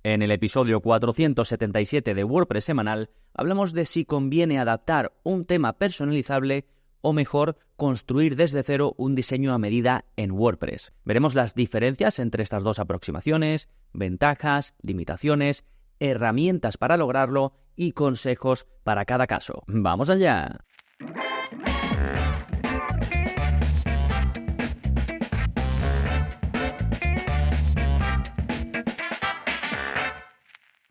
En el episodio 477 de WordPress semanal hablamos de si conviene adaptar un tema personalizable o mejor construir desde cero un diseño a medida en WordPress. Veremos las diferencias entre estas dos aproximaciones, ventajas, limitaciones, herramientas para lograrlo y consejos para cada caso. ¡Vamos allá!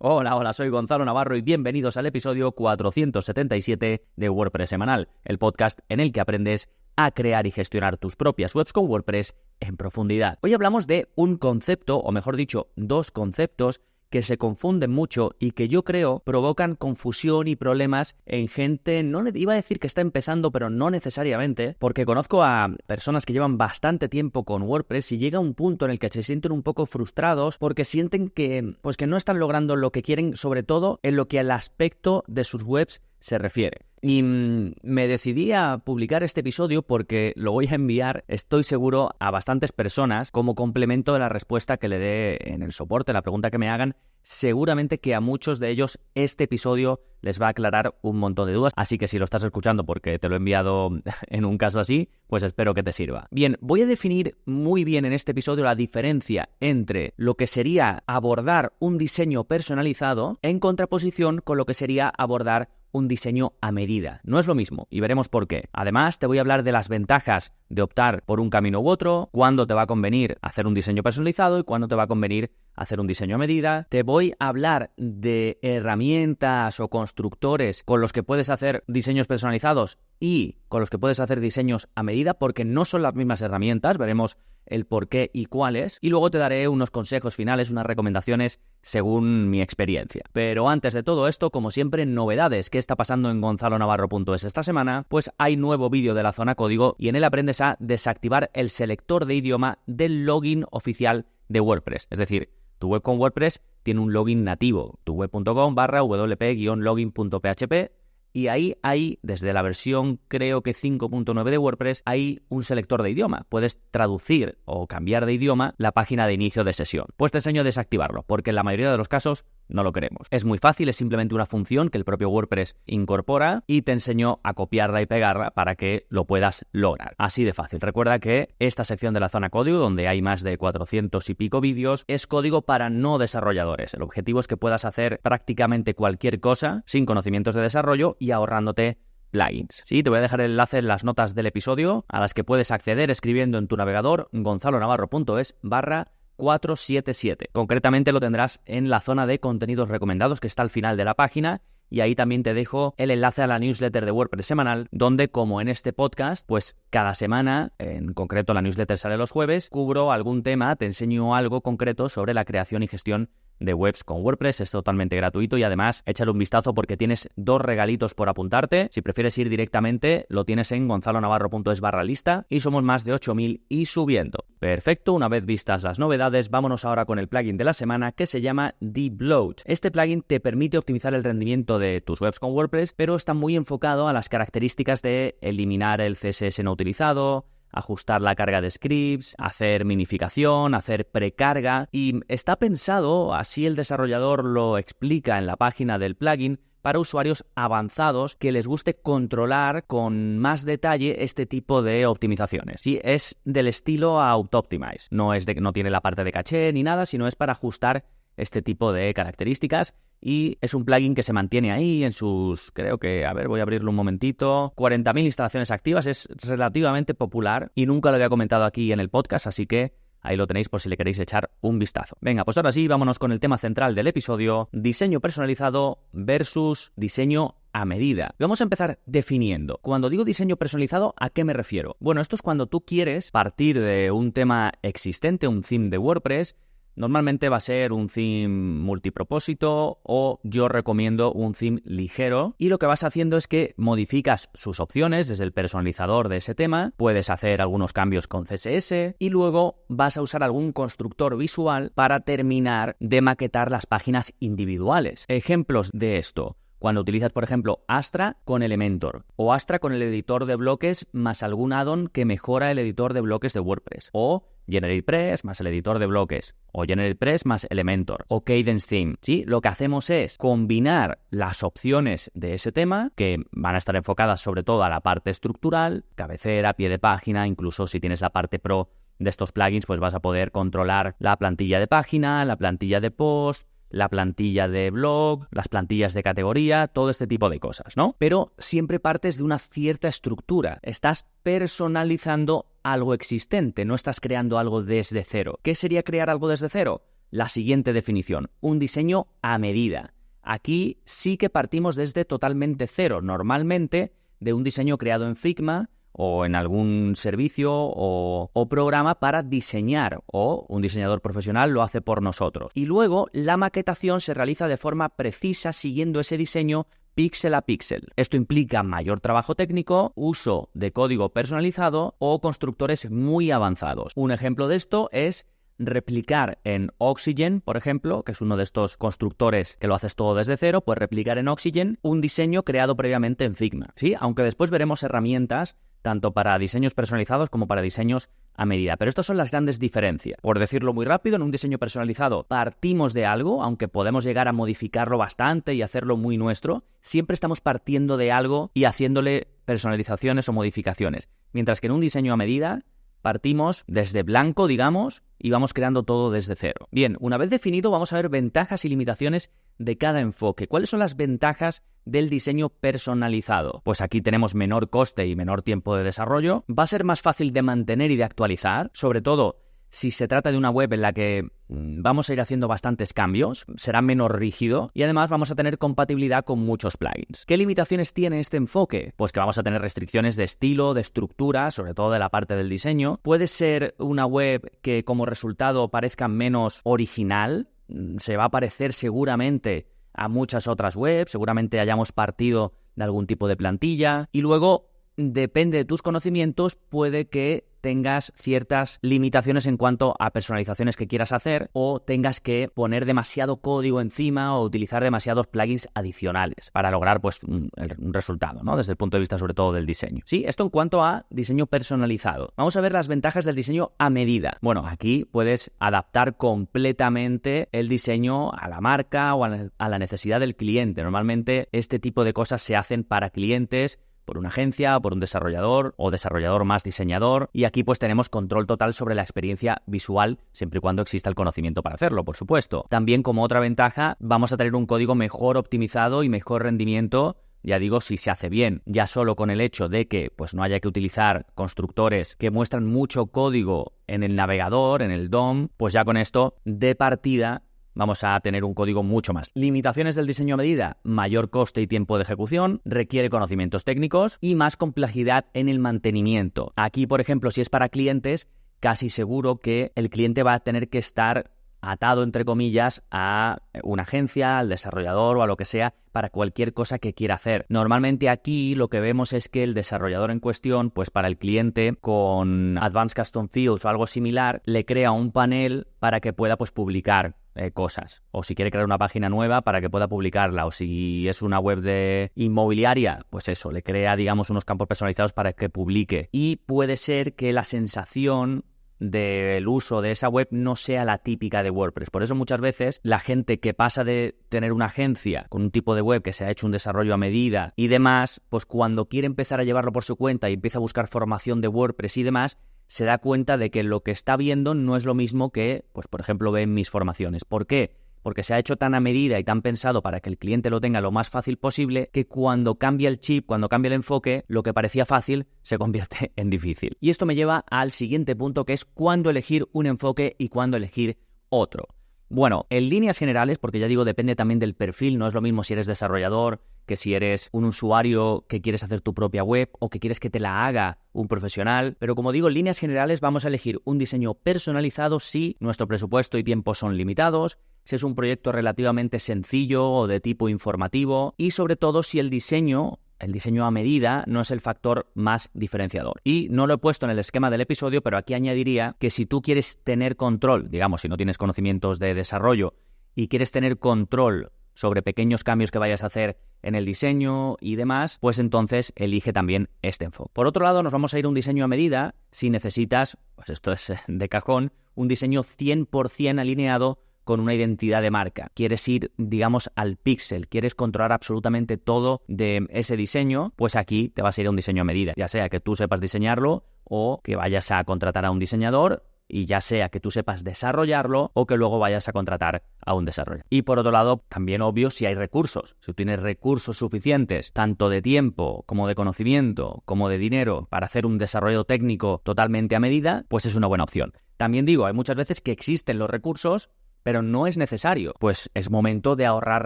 Hola, soy Gonzalo Navarro y bienvenidos al episodio 477 de WordPress semanal, el podcast en el que aprendes a crear y gestionar tus propias webs con WordPress en profundidad. Hoy hablamos de un concepto, o mejor dicho, dos conceptos que se confunden mucho y que yo creo provocan confusión y problemas en gente, no iba a decir que está empezando, pero no necesariamente, porque conozco a personas que llevan bastante tiempo con WordPress y llega un punto en el que se sienten un poco frustrados porque sienten que no están logrando lo que quieren, sobre todo en lo que al aspecto de sus webs se refiere. Y me decidí a publicar este episodio porque lo voy a enviar, estoy seguro, a bastantes personas como complemento de la respuesta que le dé en el soporte, la pregunta que me hagan. Seguramente que a muchos de ellos este episodio les va a aclarar un montón de dudas, así que si lo estás escuchando porque te lo he enviado en un caso así, pues espero que te sirva. Bien, voy a definir muy bien en este episodio la diferencia entre lo que sería abordar un diseño personalizado en contraposición con lo que sería abordar un diseño a medida. No es lo mismo y veremos por qué. Además, te voy a hablar de las ventajas de optar por un camino u otro, cuándo te va a convenir hacer un diseño personalizado y cuándo te va a convenir hacer un diseño a medida. Te voy a hablar de herramientas o constructores con los que puedes hacer diseños personalizados y con los que puedes hacer diseños a medida, porque no son las mismas herramientas. Veremos el por qué y cuáles, y luego te daré unos consejos finales, unas recomendaciones según mi experiencia. Pero antes de todo esto, como siempre, novedades. ¿Qué está pasando en gonzalonavarro.es esta semana? Pues hay nuevo vídeo de la zona código y en él aprendes a desactivar el selector de idioma del login oficial de WordPress. Es decir, tu web con WordPress tiene un login nativo, tuweb.com/wp-login.php, y ahí hay, desde la versión creo que 5.9 de WordPress, hay un selector de idioma. Puedes traducir o cambiar de idioma la página de inicio de sesión. Pues te enseño a desactivarlo, porque en la mayoría de los casos no lo queremos. Es muy fácil, es simplemente una función que el propio WordPress incorpora y te enseño a copiarla y pegarla para que lo puedas lograr. Así de fácil. Recuerda que esta sección de la zona código, donde hay más de 400 y pico vídeos, es código para no desarrolladores. El objetivo es que puedas hacer prácticamente cualquier cosa sin conocimientos de desarrollo y ahorrándote plugins. Sí, te voy a dejar el enlace en las notas del episodio, a las que puedes acceder escribiendo en tu navegador gonzalonavarro.es/477. Concretamente lo tendrás en la zona de contenidos recomendados que está al final de la página, y ahí también te dejo el enlace a la newsletter de WordPress semanal, donde, como en este podcast, pues cada semana, en concreto la newsletter sale los jueves, cubro algún tema, te enseño algo concreto sobre la creación y gestión de webs con WordPress. Es totalmente gratuito y además échale un vistazo porque tienes dos regalitos por apuntarte. Si prefieres ir directamente, lo tienes en gonzalonavarro.es/lista y somos más de 8.000 y subiendo. Perfecto, una vez vistas las novedades, vámonos ahora con el plugin de la semana, que se llama Debloat. Este plugin te permite optimizar el rendimiento de tus webs con WordPress, pero está muy enfocado a las características de eliminar el CSS no utilizado, ajustar la carga de scripts, hacer minificación, hacer precarga, y está pensado, así el desarrollador lo explica en la página del plugin, para usuarios avanzados que les guste controlar con más detalle este tipo de optimizaciones. Sí, es del estilo Auto-Optimize. No tiene la parte de caché ni nada, sino es para ajustar este tipo de características, y es un plugin que se mantiene ahí en sus, creo que, voy a abrirlo un momentito, 40.000 instalaciones activas. Es relativamente popular y nunca lo había comentado aquí en el podcast, así que ahí lo tenéis por si le queréis echar un vistazo. Venga, pues ahora sí, vámonos con el tema central del episodio: diseño personalizado versus diseño a medida. Vamos a empezar definiendo. Cuando digo diseño personalizado, ¿a qué me refiero? Bueno, esto es cuando tú quieres partir de un tema existente, un theme de WordPress. Normalmente va a ser un theme multipropósito, o yo recomiendo un theme ligero, y lo que vas haciendo es que modificas sus opciones desde el personalizador de ese tema, puedes hacer algunos cambios con CSS y luego vas a usar algún constructor visual para terminar de maquetar las páginas individuales. Ejemplos de esto: cuando utilizas, por ejemplo, Astra con Elementor, o Astra con el editor de bloques más algún add-on que mejora el editor de bloques de WordPress, o GeneratePress más el editor de bloques, o GeneratePress más Elementor, o Cadence Theme. ¿Sí? Lo que hacemos es combinar las opciones de ese tema, que van a estar enfocadas sobre todo a la parte estructural, cabecera, pie de página, incluso si tienes la parte pro de estos plugins, pues vas a poder controlar la plantilla de página, la plantilla de post, la plantilla de blog, las plantillas de categoría, todo este tipo de cosas, ¿no? Pero siempre partes de una cierta estructura. Estás personalizando algo existente, no estás creando algo desde cero. ¿Qué sería crear algo desde cero? La siguiente definición: un diseño a medida. Aquí sí que partimos desde totalmente cero, normalmente de un diseño creado en Figma o en algún servicio o programa para diseñar, o un diseñador profesional lo hace por nosotros. Y luego la maquetación se realiza de forma precisa siguiendo ese diseño píxel a píxel. Esto implica mayor trabajo técnico, uso de código personalizado o constructores muy avanzados. Un ejemplo de esto es replicar en Oxygen, por ejemplo, que es uno de estos constructores que lo haces todo desde cero, pues replicar en Oxygen un diseño creado previamente en Figma, ¿sí? Aunque después veremos herramientas tanto para diseños personalizados como para diseños a medida. Pero estas son las grandes diferencias. Por decirlo muy rápido, en un diseño personalizado partimos de algo, aunque podemos llegar a modificarlo bastante y hacerlo muy nuestro, siempre estamos partiendo de algo y haciéndole personalizaciones o modificaciones. Mientras que en un diseño a medida partimos desde blanco, digamos, y vamos creando todo desde cero. Bien, una vez definido, vamos a ver ventajas y limitaciones de cada enfoque. ¿Cuáles son las ventajas del diseño personalizado? Pues aquí tenemos menor coste y menor tiempo de desarrollo. Va a ser más fácil de mantener y de actualizar, sobre todo si se trata de una web en la que vamos a ir haciendo bastantes cambios, será menos rígido y además vamos a tener compatibilidad con muchos plugins. ¿Qué limitaciones tiene este enfoque? Pues que vamos a tener restricciones de estilo, de estructura, sobre todo de la parte del diseño. Puede ser una web que como resultado parezca menos original, se va a parecer seguramente a muchas otras webs, seguramente hayamos partido de algún tipo de plantilla y luego, depende de tus conocimientos, puede que tengas ciertas limitaciones en cuanto a personalizaciones que quieras hacer o tengas que poner demasiado código encima o utilizar demasiados plugins adicionales para lograr pues un resultado, ¿no? Desde el punto de vista sobre todo del diseño. Sí, esto en cuanto a diseño personalizado. Vamos a ver las ventajas del diseño a medida. Bueno, aquí puedes adaptar completamente el diseño a la marca o a la necesidad del cliente. Normalmente este tipo de cosas se hacen para clientes, por una agencia, por un desarrollador o desarrollador más diseñador, y aquí pues tenemos control total sobre la experiencia visual siempre y cuando exista el conocimiento para hacerlo, por supuesto. También, como otra ventaja, vamos a tener un código mejor optimizado y mejor rendimiento, ya digo, si se hace bien. Ya solo con el hecho de que pues no haya que utilizar constructores que muestran mucho código en el navegador, en el DOM, pues ya con esto de partida vamos a tener un código mucho más. Limitaciones del diseño a medida: mayor coste y tiempo de ejecución, requiere conocimientos técnicos y más complejidad en el mantenimiento. Aquí, por ejemplo, si es para clientes, casi seguro que el cliente va a tener que estar atado, entre comillas, a una agencia, al desarrollador o a lo que sea para cualquier cosa que quiera hacer. Normalmente aquí lo que vemos es que el desarrollador en cuestión, pues para el cliente con Advanced Custom Fields o algo similar, le crea un panel para que pueda pues publicar cosas, o si quiere crear una página nueva para que pueda publicarla, o si es una web de inmobiliaria, pues eso, le crea, digamos, unos campos personalizados para que publique. Y puede ser que la sensación del uso de esa web no sea la típica de WordPress. Por eso muchas veces la gente que pasa de tener una agencia con un tipo de web que se ha hecho un desarrollo a medida y demás, pues cuando quiere empezar a llevarlo por su cuenta y empieza a buscar formación de WordPress y demás, se da cuenta de que lo que está viendo no es lo mismo que, pues por ejemplo, ve en mis formaciones. ¿Por qué? Porque se ha hecho tan a medida y tan pensado para que el cliente lo tenga lo más fácil posible, que cuando cambia el chip, cuando cambia el enfoque, lo que parecía fácil se convierte en difícil. Y esto me lleva al siguiente punto, que es cuándo elegir un enfoque y cuándo elegir otro. Bueno, en líneas generales, porque ya digo, depende también del perfil, no es lo mismo si eres desarrollador que si eres un usuario que quieres hacer tu propia web o que quieres que te la haga un profesional, pero como digo, en líneas generales vamos a elegir un diseño personalizado si nuestro presupuesto y tiempo son limitados, si es un proyecto relativamente sencillo o de tipo informativo y sobre todo si el diseño a medida no es el factor más diferenciador. Y no lo he puesto en el esquema del episodio, pero aquí añadiría que si tú quieres tener control, digamos, si no tienes conocimientos de desarrollo y quieres tener control sobre pequeños cambios que vayas a hacer en el diseño y demás, pues entonces elige también este enfoque. Por otro lado, nos vamos a ir a un diseño a medida si necesitas, pues esto es de cajón, un diseño 100% alineado con una identidad de marca. Quieres ir, digamos, al píxel, quieres controlar absolutamente todo de ese diseño, pues aquí te vas a ir a un diseño a medida, ya sea que tú sepas diseñarlo o que vayas a contratar a un diseñador, y ya sea que tú sepas desarrollarlo o que luego vayas a contratar a un desarrollador. Y por otro lado, también obvio si hay recursos. Si tienes recursos suficientes, tanto de tiempo como de conocimiento, como de dinero, para hacer un desarrollo técnico totalmente a medida, pues es una buena opción. También digo, hay muchas veces que existen los recursos, pero no es necesario. Pues es momento de ahorrar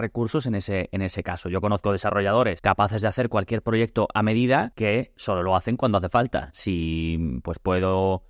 recursos en ese caso. Yo conozco desarrolladores capaces de hacer cualquier proyecto a medida que solo lo hacen cuando hace falta. Si pues puedo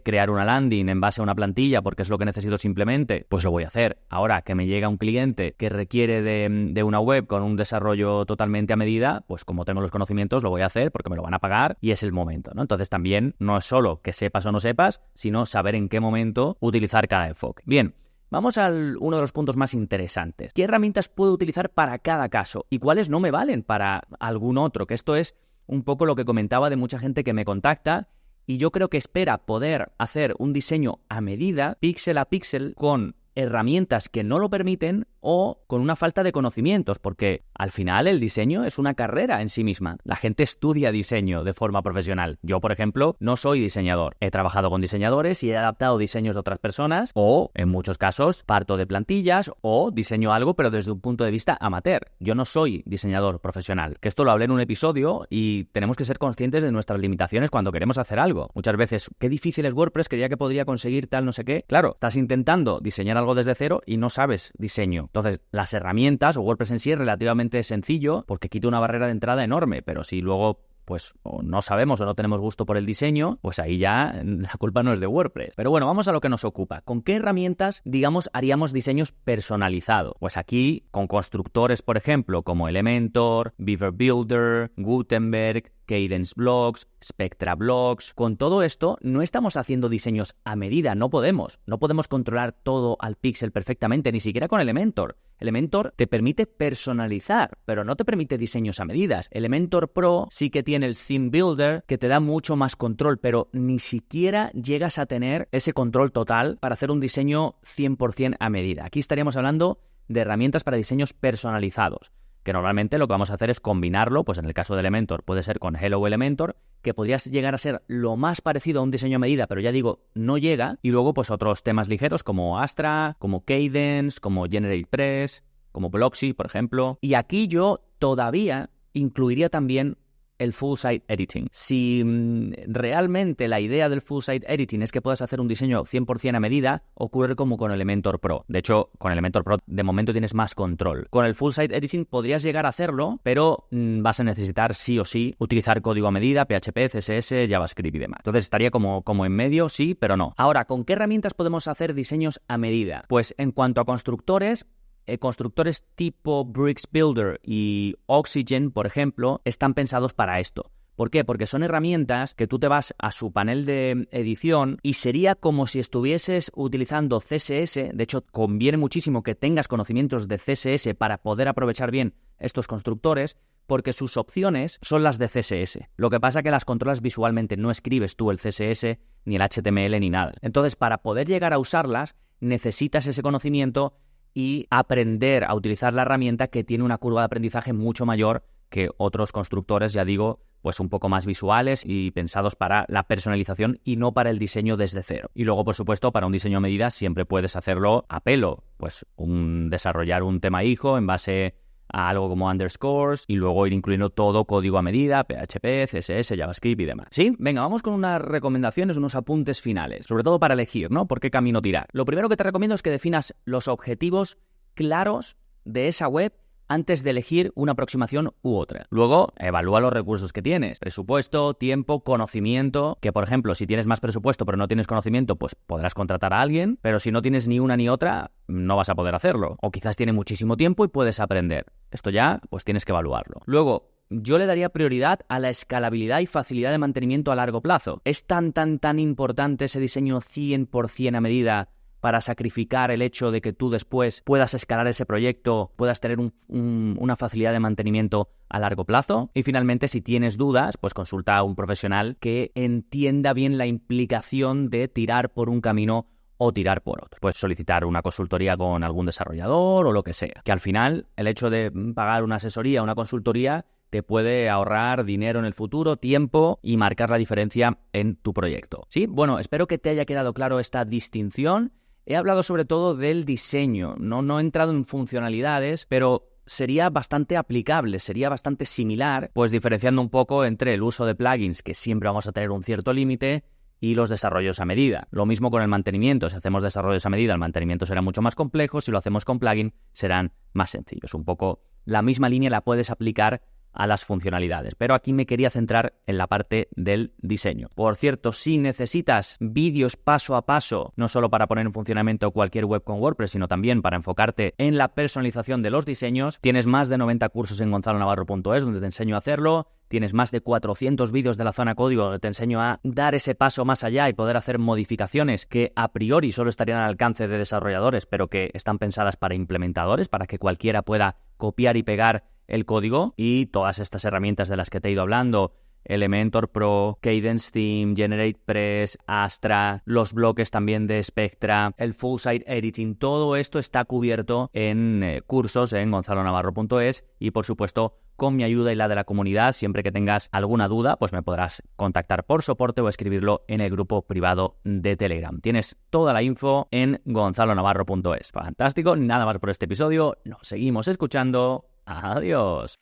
crear una landing en base a una plantilla porque es lo que necesito simplemente, pues lo voy a hacer. Ahora que me llega un cliente que requiere de una web con un desarrollo totalmente a medida, pues como tengo los conocimientos lo voy a hacer porque me lo van a pagar y es el momento, ¿no? Entonces también no es solo que sepas o no sepas, sino saber en qué momento utilizar cada enfoque. Bien, vamos a uno de los puntos más interesantes. ¿Qué herramientas puedo utilizar para cada caso y cuáles no me valen para algún otro? Que esto es un poco lo que comentaba de mucha gente que me contacta y yo creo que espera poder hacer un diseño a medida, píxel a píxel, con herramientas que no lo permiten o con una falta de conocimientos, porque al final el diseño es una carrera en sí misma. La gente estudia diseño de forma profesional. Yo, por ejemplo, no soy diseñador. He trabajado con diseñadores y he adaptado diseños de otras personas o, en muchos casos, parto de plantillas o diseño algo, pero desde un punto de vista amateur. Yo no soy diseñador profesional. Que esto lo hablé en un episodio y tenemos que ser conscientes de nuestras limitaciones cuando queremos hacer algo. Muchas veces, qué difícil es WordPress, creía que podría conseguir tal no sé qué. Claro, estás intentando diseñar algo desde cero y no sabes diseño. Entonces, las herramientas o WordPress en sí es relativamente sencillo porque quita una barrera de entrada enorme, pero si luego pues o no sabemos o no tenemos gusto por el diseño, pues ahí ya la culpa no es de WordPress. Pero bueno, vamos a lo que nos ocupa. ¿Con qué herramientas, digamos, haríamos diseños personalizados? Pues aquí, con constructores, por ejemplo, como Elementor, Beaver Builder, Gutenberg, Kadence Blocks, Spectra Blocks. Con todo esto no estamos haciendo diseños a medida, no podemos controlar todo al píxel perfectamente, ni siquiera con Elementor. Elementor te permite personalizar, pero no te permite diseños a medidas. Elementor Pro sí que tiene el Theme Builder que te da mucho más control, pero ni siquiera llegas a tener ese control total para hacer un diseño 100% a medida. Aquí estaríamos hablando de herramientas para diseños personalizados, que normalmente lo que vamos a hacer es combinarlo, pues en el caso de Elementor puede ser con Hello Elementor, que podrías llegar a ser lo más parecido a un diseño a medida, pero ya digo, no llega, y luego pues otros temas ligeros como Astra, como Kadence, como GeneratePress, como Blocksy, por ejemplo. Y aquí yo todavía incluiría también el Full Site Editing. Si realmente la idea del Full Site Editing es que puedas hacer un diseño 100% a medida, ocurre como con Elementor Pro. De hecho, con Elementor Pro de momento tienes más control. Con el Full Site Editing podrías llegar a hacerlo, pero vas a necesitar sí o sí utilizar código a medida, PHP, CSS, JavaScript y demás. Entonces estaría como en medio, sí, pero no. Ahora, ¿con qué herramientas podemos hacer diseños a medida? Pues en cuanto a constructores tipo Bricks Builder y Oxygen, por ejemplo, están pensados para esto. ¿Por qué? Porque son herramientas que tú te vas a su panel de edición y sería como si estuvieses utilizando CSS. De hecho, conviene muchísimo que tengas conocimientos de CSS para poder aprovechar bien estos constructores, porque sus opciones son las de CSS. Lo que pasa es que las controlas visualmente, no escribes tú el CSS, ni el HTML, ni nada. Entonces, para poder llegar a usarlas, necesitas ese conocimiento y aprender a utilizar la herramienta, que tiene una curva de aprendizaje mucho mayor que otros constructores, ya digo, pues un poco más visuales y pensados para la personalización y no para el diseño desde cero. Y luego, por supuesto, para un diseño a medida siempre puedes hacerlo a pelo, pues desarrollar un tema hijo en base a algo como underscores y luego ir incluyendo todo código a medida, PHP, CSS, JavaScript y demás. ¿Sí? Venga, vamos con unas recomendaciones, unos apuntes finales, sobre todo para elegir, ¿no? ¿Por qué camino tirar? Lo primero que te recomiendo es que definas los objetivos claros de esa web antes de elegir una aproximación u otra. Luego, evalúa los recursos que tienes. Presupuesto, tiempo, conocimiento. Que, por ejemplo, si tienes más presupuesto pero no tienes conocimiento, pues podrás contratar a alguien. Pero si no tienes ni una ni otra, no vas a poder hacerlo. O quizás tienes muchísimo tiempo y puedes aprender. Esto ya, pues tienes que evaluarlo. Luego, yo le daría prioridad a la escalabilidad y facilidad de mantenimiento a largo plazo. ¿Es tan importante ese diseño 100% a medida para sacrificar el hecho de que tú después puedas escalar ese proyecto, puedas tener una facilidad de mantenimiento a largo plazo. Y finalmente, si tienes dudas, pues consulta a un profesional que entienda bien la implicación de tirar por un camino o tirar por otro. Puedes solicitar una consultoría con algún desarrollador o lo que sea. Que al final, el hecho de pagar una asesoría, una consultoría, te puede ahorrar dinero en el futuro, tiempo y marcar la diferencia en tu proyecto. ¿Sí? Bueno, espero que te haya quedado claro esta distinción. He hablado sobre todo del diseño. No he entrado en funcionalidades, pero sería bastante aplicable, sería bastante similar, pues diferenciando un poco entre el uso de plugins, que siempre vamos a tener un cierto límite, y los desarrollos a medida. Lo mismo con el mantenimiento. Si hacemos desarrollos a medida, el mantenimiento será mucho más complejo. Si lo hacemos con plugin, serán más sencillos. Un poco la misma línea la puedes aplicar a las funcionalidades. Pero aquí me quería centrar en la parte del diseño. Por cierto, si necesitas vídeos paso a paso, no solo para poner en funcionamiento cualquier web con WordPress, sino también para enfocarte en la personalización de los diseños, tienes más de 90 cursos en gonzalonavarro.es donde te enseño a hacerlo. Tienes más de 400 vídeos de la zona código donde te enseño a dar ese paso más allá y poder hacer modificaciones que a priori solo estarían al alcance de desarrolladores, pero que están pensadas para implementadores, para que cualquiera pueda copiar y pegar el código. Y todas estas herramientas de las que te he ido hablando, Elementor Pro, Kadence Theme, GeneratePress, Astra, los bloques también de Spectra, el Full Site Editing, todo esto está cubierto en cursos en gonzalonavarro.es y por supuesto con mi ayuda y la de la comunidad. Siempre que tengas alguna duda, pues me podrás contactar por soporte o escribirlo en el grupo privado de Telegram. Tienes toda la info en gonzalonavarro.es. Fantástico, nada más por este episodio, nos seguimos escuchando. Adiós.